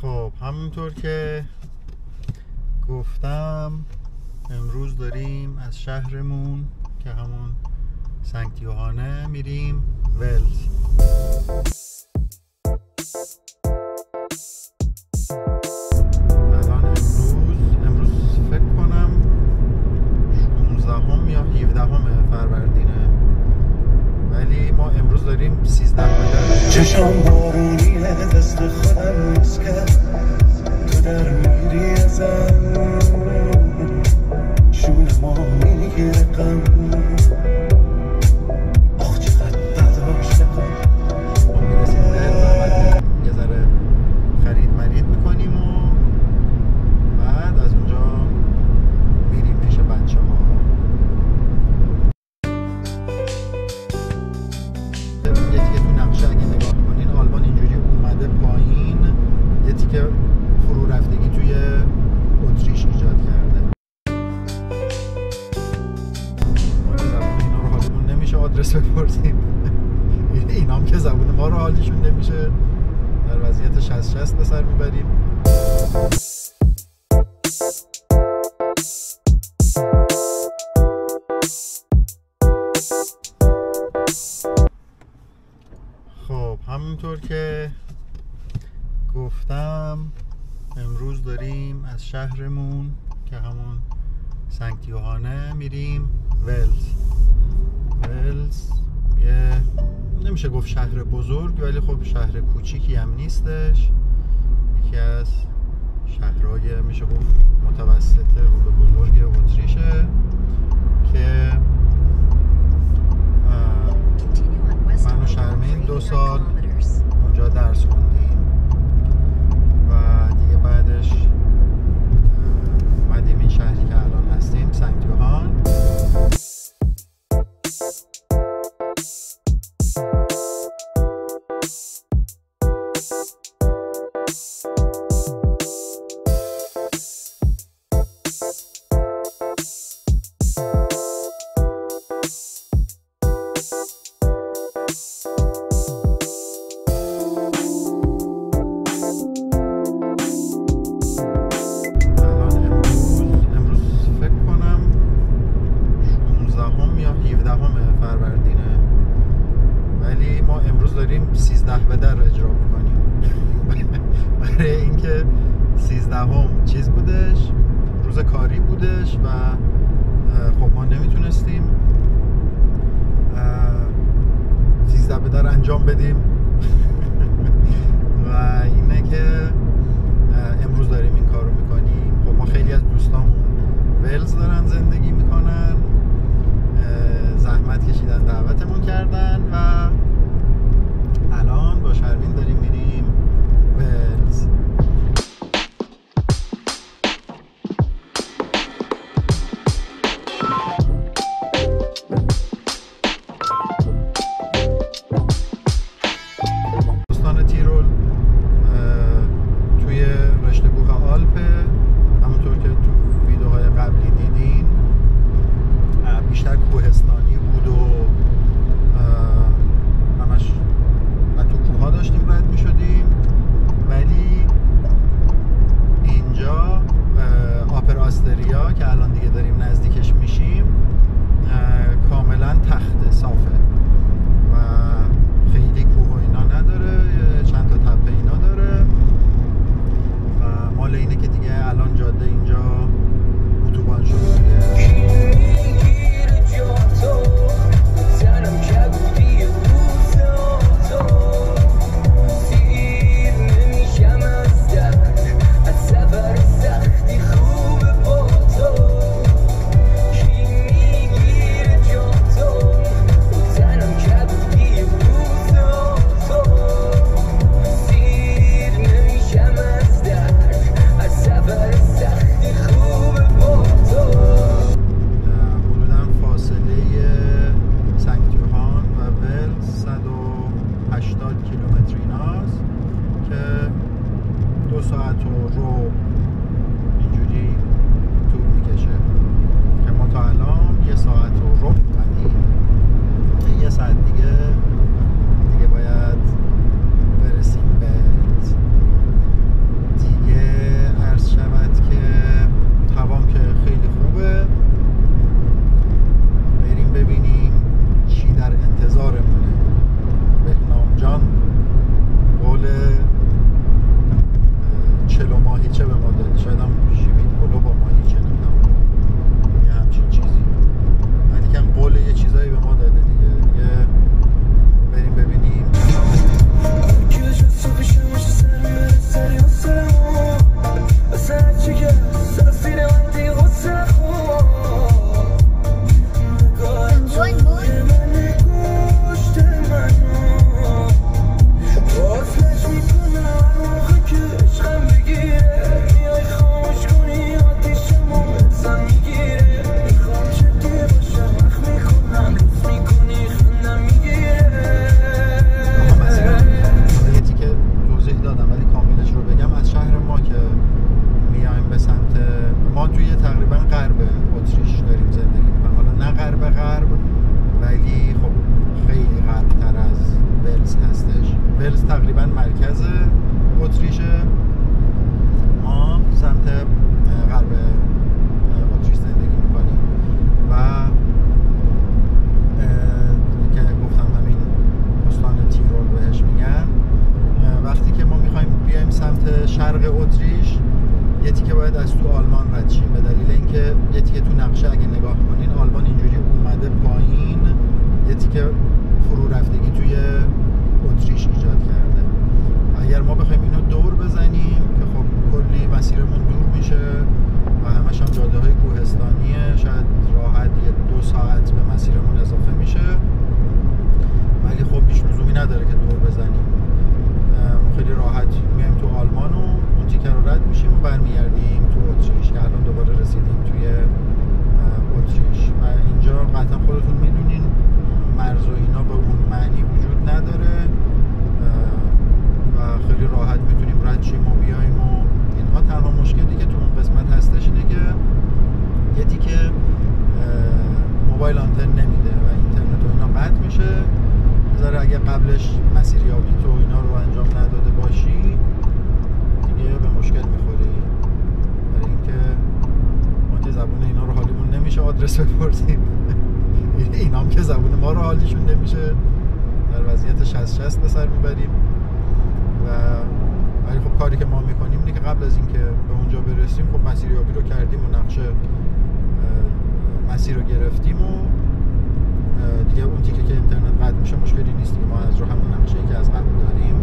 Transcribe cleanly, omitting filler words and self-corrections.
خب همونطور که گفتم امروز داریم از شهرمون که همون سنت یوهانه میریم ولز. الان امروز فکر کنم 16 یا 17 فروردینه، ولی ما امروز داریم 13 بدر. چشم بارونیه دست خودم نیست که تو در میری ازم شونه ما میگیره غم آخ چقدر نداشته ما میرسیم ولز، یه ذره خرید مرید میکنیم و بعد از اونجا میریم پیش بچه ها. یه تیکه تو نقشه اگه نگاه کنین آلمان اینجوری اومده پایین، یه تیکه فرو رفتگی توی اتریش ایجاد کرده. ما که زبون اینا رو حالمون نمیشه آدرس بپرسیم، اینا هم که زبون ما رو حالشون نمیشه، در وضعیت 60 به سر میبریم. خب همونطور که گفتم امروز داریم از شهرمون که همون سنت یوهانه میریم ولز. ولز یه نمیشه گفت شهر بزرگ، ولی خب شهر کوچیکی هم نیستش، یکی از شهرهای میشه گفت متوسط رو به بزرگ اتریشه که من و شرمین 2 سال اونجا درس خوندیم و دیگه بعدش اومدیم این شهری که الان هستیم سنت یوهان. فروردینه، ولی ما امروز داریم 13 بدر اجرا میکنیم برای اینکه 13 چیز بودش، روز کاری بودش و خب ما نمیتونستیم 13 بدر انجام بدیم و اینه که امروز داریم این کار رو میکنیم. خب ما خیلی از دوستامون ولز دارن زندگی میکنن، زحمت کشیدن دعوتمون کردن و الان با شرمین داریم میریم ولز. استان تیرول توی رشته کوه آلپه، همونطور که تو ویدیوهای قبلی دیدین بیشتر کوهستانی بود و همش تو کوه ها داشتیم رد می شدیم، ولی اینجا آپر آستریا که الان دیگه داریم نزدیکش میشیم کاملا تخت صافه و خیلی کوه و اینا نداره، چند تا تپه اینا داره و مال اینه که دیگه الان جاده اینجا اتوبان شده. نکردم ولی کاملش رو بگم، از شهر ما که میایم به سمت ما توی تقریبا غرب اتریش داریم زندگی میکنیم. حالا نه غرب ولی خب خیلی غربتر از ولز هستش. ولز تقریبا مرکز اتریشه، ما سمت غرب اتریش زندگی میکنیم و که گفتم همین استان تیرول بهش میگن. وقتی که ما میخوایم بیایم سمت شرق اتریش یه تیکه باید از تو آلمان رد شیم، به دلیل اینکه یه تیکه تو نقشه اگه نگاه کنین آلمان اینجوری اومده پایین، یه تیکه فرو رفتگی توی اتریش ایجاد کرده. اگر ما بخوایم اینو دور بزنیم که خب کلی مسیرمون دور میشه و همش هم جاده های کوهستانیه، شاید راحت یه 2 ساعت به مسیرمون اضافه میشه، ولی خب هیچ لزومی نداره که دور بزنیم. خیلی راحت میایم تو آلمان و اون تیکه رو رد میشیم و برمیگردیم تو اتریش که الان دوباره رسیدیم توی اتریش. و اینجا قطعا خودتون میدونین مرز و اینا به اون معنی وجود نداره و خیلی راحت میتونیم رد شیم و بیایم و اینها. تنها مشکلی که تو اون قسمت هستش اینه که یه تیکه موبایل آنتن نمیده و اینترنت و اینا قطع میشه. بذاره اگه قبلش مسیریابی تو اینا رو انجام نداده باشی دیگه به مشکل میخوری، برای اینکه ما که زبون اینا رو حالیمون نمیشه آدرس بپرسیم اینا هم که زبون ما رو حالیشون نمیشه، در وضعیت 60 به سر میبریم. و ولی خب کاری که ما میکنیم اینه که قبل از اینکه به اونجا برسیم خب مسیریابی رو کردیم و نقشه مسیر رو گرفتیم و دیگه اون تیکه که اینترنت قطع میشه مشکلی نیست دیگه، ما از رو همون نقشه‌ای که از قبل داریم